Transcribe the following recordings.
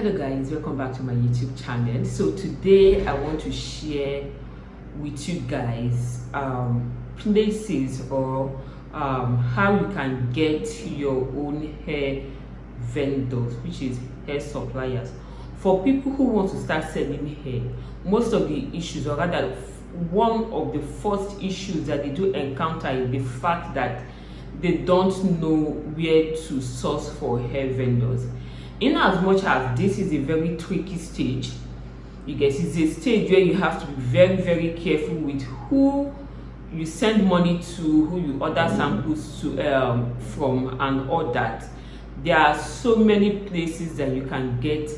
Hello guys, welcome back to my YouTube channel. So today I want to share with you guys places or how you can get your own hair vendors, which is hair suppliers. For people who want to start selling hair, most of the issues, or rather one of the first issues that they do encounter, is the fact that they don't know where to source for hair vendors. In as much as this is a very tricky stage, you guys, it's a stage where you have to be very careful with who you send money to, who you order samples to from, and all that. There are so many places that you can get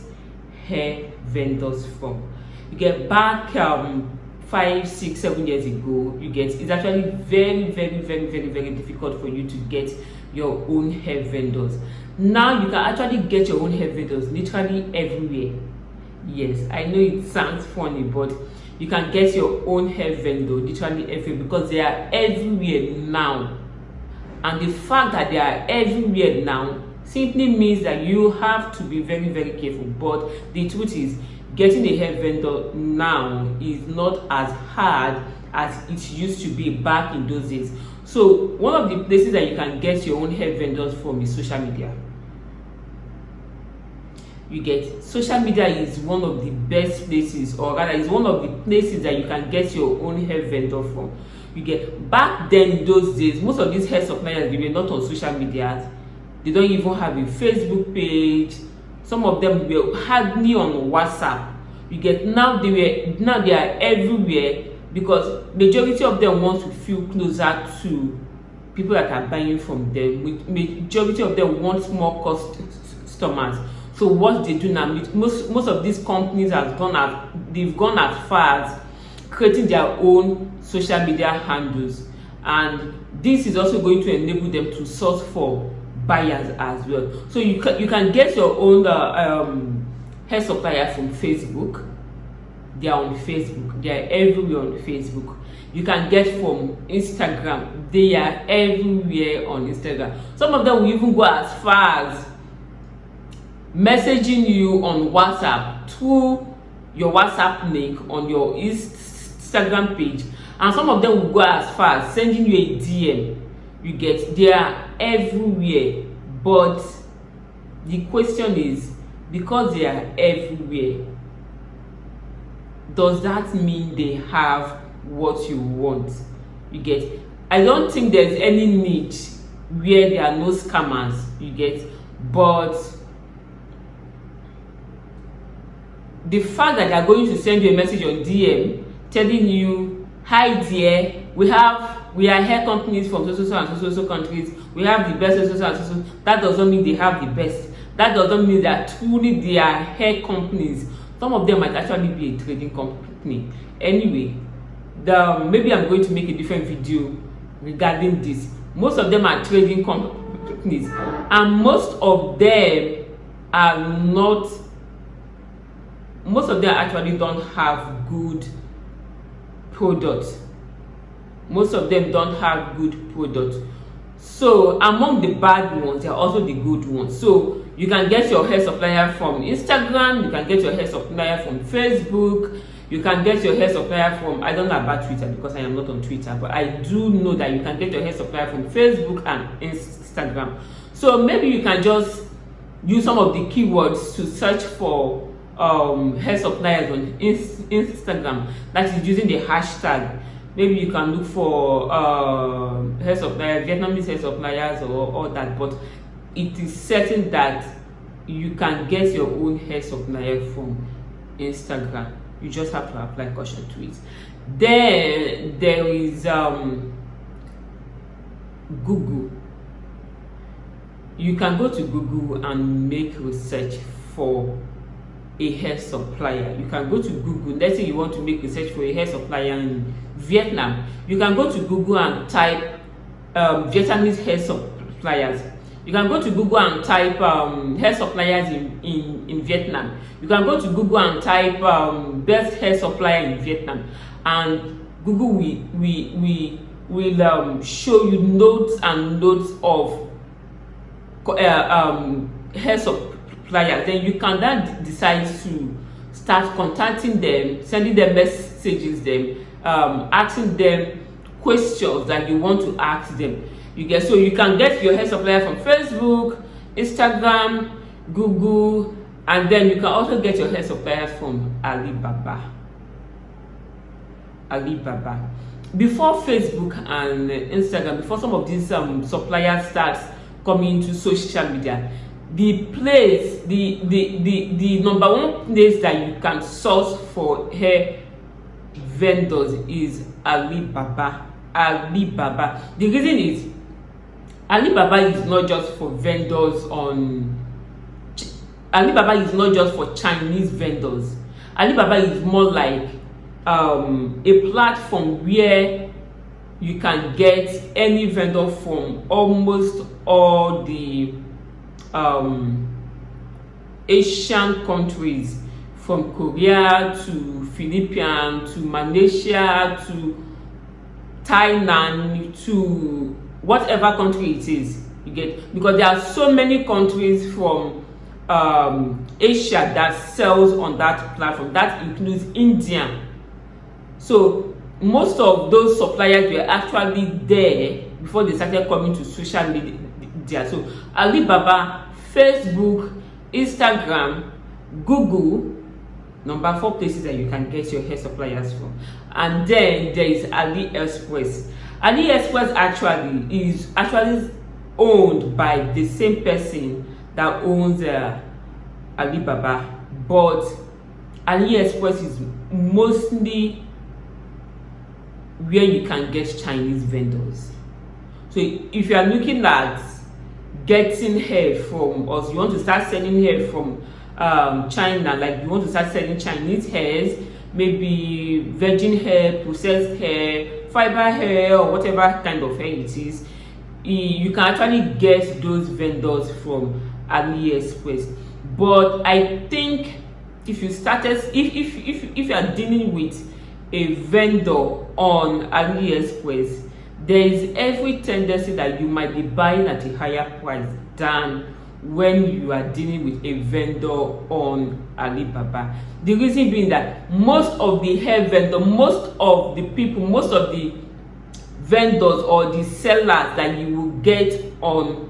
hair vendors from. You get back 5, 6, 7 years ago, you get, it's actually very difficult for you to get your own hair vendors. Now you can actually get your own hair vendors literally everywhere. Yes, I know it sounds funny, but you can get your own hair vendor literally everywhere because they are everywhere now. And the fact that they are everywhere now simply means that you have to be very careful. But the truth is, getting a hair vendor now is not as hard as it used to be back in those days. So one of the places that you can get your own hair vendors from is social media. You get, social media is one of the best places, or rather is one of the places that you can get your own hair vendor from. You get, back then in those days, most of these hair suppliers, they were not on social media. They don't even have a Facebook page. Some of them were hardly on WhatsApp. You get, now they are everywhere because majority of them want to feel closer to people that are buying from them. Majority of them want more customers. So what they do now, most of these companies have gone as far as creating their own social media handles, and this is also going to enable them to source for buyers as well. So you can get your own hair supplier from Facebook. They are on Facebook. They are everywhere on Facebook. You can get from Instagram. They are everywhere on Instagram. Some of them will even go as far as messaging you on WhatsApp through your WhatsApp link on your Instagram page, and some of them will go as far as sending you a DM. You get, they are everywhere. But the question is, because they are everywhere, does that mean they have what you want? You get, I don't think there's any niche where there are no scammers. You get, but the fact that they are going to send you a message on DM telling you, hi dear, we are hair companies from so and so countries, we have the best so and so, that doesn't mean they have the best. That doesn't mean that truly they are hair companies. Some of them might actually be a trading company. Anyway, maybe I'm going to make a different video regarding this. Most of them are trading companies, and most of them actually don't have good products. Most of them don't have good products. So among the bad ones, there are also the good ones. So you can get your hair supplier from Instagram, you can get your hair supplier from Facebook, you can get your hair supplier from, I don't know about Twitter because I am not on Twitter, but I do know that you can get your hair supplier from Facebook and Instagram. So maybe you can just use some of the keywords to search for hair suppliers on Instagram, that is using the hashtag. Maybe you can look for hair suppliers, Vietnamese hair suppliers, or all that. But it is certain that you can get your own hair supplier from Instagram. You just have to apply caution to it. Then there is Google. You can go to Google and make research for a hair supplier. You can go to Google. Let's say you want to make research for a hair supplier in Vietnam. You can go to Google and type Vietnamese hair suppliers. You can go to Google and type hair suppliers in Vietnam. You can go to Google and type best hair supplier in Vietnam, and Google will show you loads and loads of hair suppliers, then you can then decide to start contacting them, sending them messages, asking them questions that you want to ask them. You get, so you can get your hair supplier from Facebook, Instagram, Google, and then you can also get your hair suppliers from Alibaba. Before Facebook and Instagram, before some of these suppliers start coming into social media, the number one place that you can source for hair vendors is Alibaba. The reason is Alibaba is not just for vendors on Alibaba is not just for Chinese vendors. Alibaba is more like a platform where you can get any vendor from almost all the Asian countries, from Korea to Philippines to Malaysia to Thailand to whatever country it is, you get, because there are so many countries from Asia that sells on that platform. That includes India. So most of those suppliers were actually there before they started coming to social media. So Alibaba, Facebook, Instagram, Google, number 4 places that you can get your hair suppliers from. And then there is Aliexpress. Aliexpress is actually owned by the same person that owns Alibaba, but Aliexpress is mostly where you can get Chinese vendors. So if you are looking at getting hair from us, you want to start selling hair from China, like you want to start selling Chinese hairs, maybe virgin hair, processed hair, fiber hair, or whatever kind of hair it is, you can actually get those vendors from Aliexpress. But I think if you started, if you are dealing with a vendor on Aliexpress, there is every tendency that you might be buying at a higher price than when you are dealing with a vendor on Alibaba. The reason being that most of the hair vendor, most of the vendors or the sellers that you will get on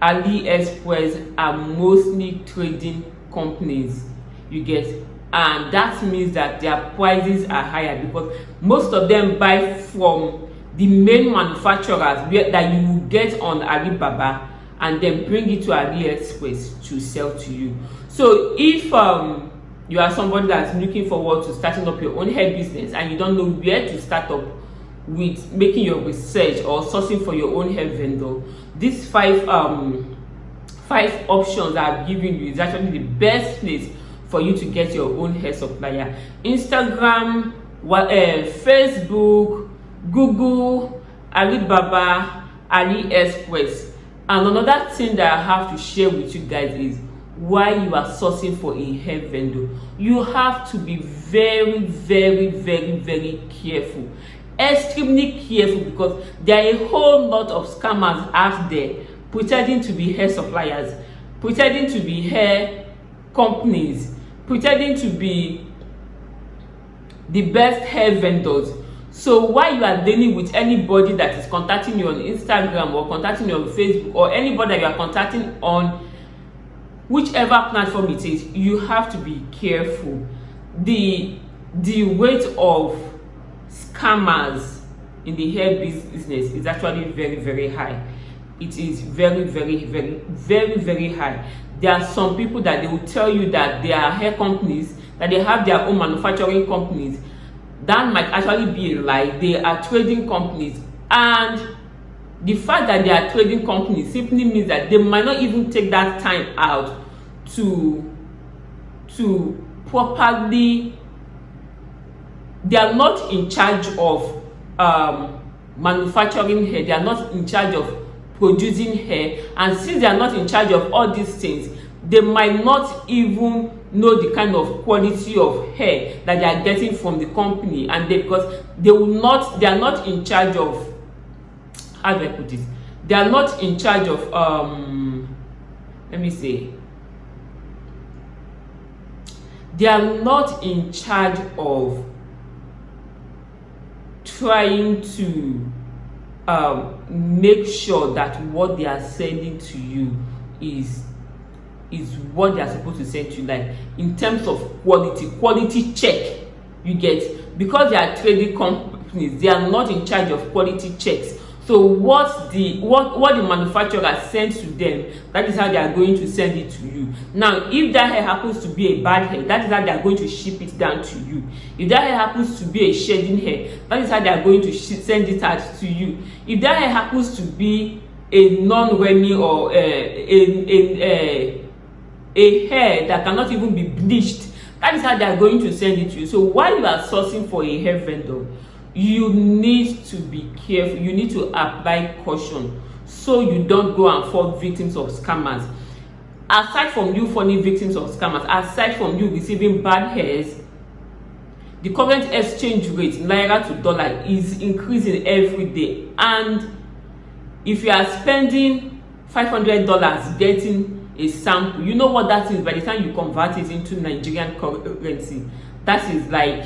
Aliexpress are mostly trading companies, you get, and that means that their prices are higher because most of them buy from the main manufacturers that you will get on Alibaba and then bring it to Aliexpress to sell to you. So if you are somebody that's looking forward to starting up your own hair business and you don't know where to start up with making your research or sourcing for your own hair vendor, these five options that I've given you is actually the best place for you to get your own hair supplier. Instagram, Facebook, Google, Alibaba, Aliexpress. And another thing that I have to share with you guys is why you are sourcing for a hair vendor. You have to be very, very, very, very careful. Extremely careful, because there are a whole lot of scammers out there pretending to be hair suppliers, pretending to be hair companies, pretending to be the best hair vendors. So while you are dealing with anybody that is contacting you on Instagram or contacting you on Facebook or anybody that you are contacting on whichever platform it is, you have to be careful. The rate of scammers in the hair business is actually very, very high. It is very, very, very, very, very high. There are some people that they will tell you that they are hair companies, that they have their own manufacturing companies. That might actually be a lie. They are trading companies, and the fact that they are trading companies simply means that they might not even take that time out to properly. They are not in charge of manufacturing hair. They are not in charge of producing hair, and since they are not in charge of all these things, they might not even know the kind of quality of hair that they are getting from the company, and because they are not in charge of, how do I put this, they are not in charge of let me say, They are not in charge of trying to make sure that what they are sending to you is what they are supposed to send to you, like in terms of quality check. You get, because they are trading companies, they are not in charge of quality checks. So what the manufacturer sends to them, that is how they are going to send it to you. Now, if that hair happens to be a bad hair, that is how they are going to ship it down to you. If that hair happens to be a shedding hair, that is how they are going to send it out to you. If that hair happens to be a non-Remy or a hair that cannot even be bleached, that is how they are going to send it to you. So while you are sourcing for a hair vendor, you need to be careful. You need to apply caution so you don't go and fall victims of scammers. Aside from you falling victims of scammers, aside from you receiving bad hairs, the current exchange rate naira to dollar is increasing every day, and if you are spending $500 getting a sample, you know what that is. By the time you convert it into Nigerian currency, that is like,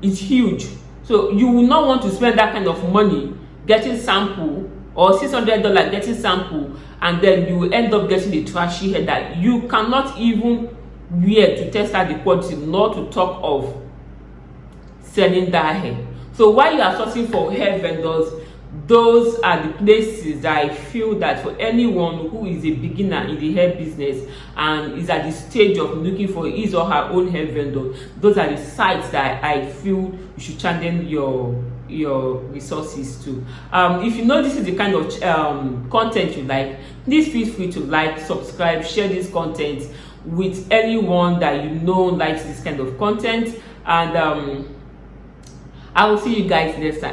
it's huge. So you will not want to spend that kind of money getting sample, or $600 getting sample, and then you will end up getting a trashy hair that you cannot even wear to test out the quality, not to talk of selling that hair. So while you are sourcing for hair vendors, those are the places that I feel that for anyone who is a beginner in the hair business and is at the stage of looking for his or her own hair vendor, those are the sites that I feel you should channel your resources to. If you know this is the kind of content you like, please feel free to like, subscribe, share this content with anyone that you know likes this kind of content, and I will see you guys next time.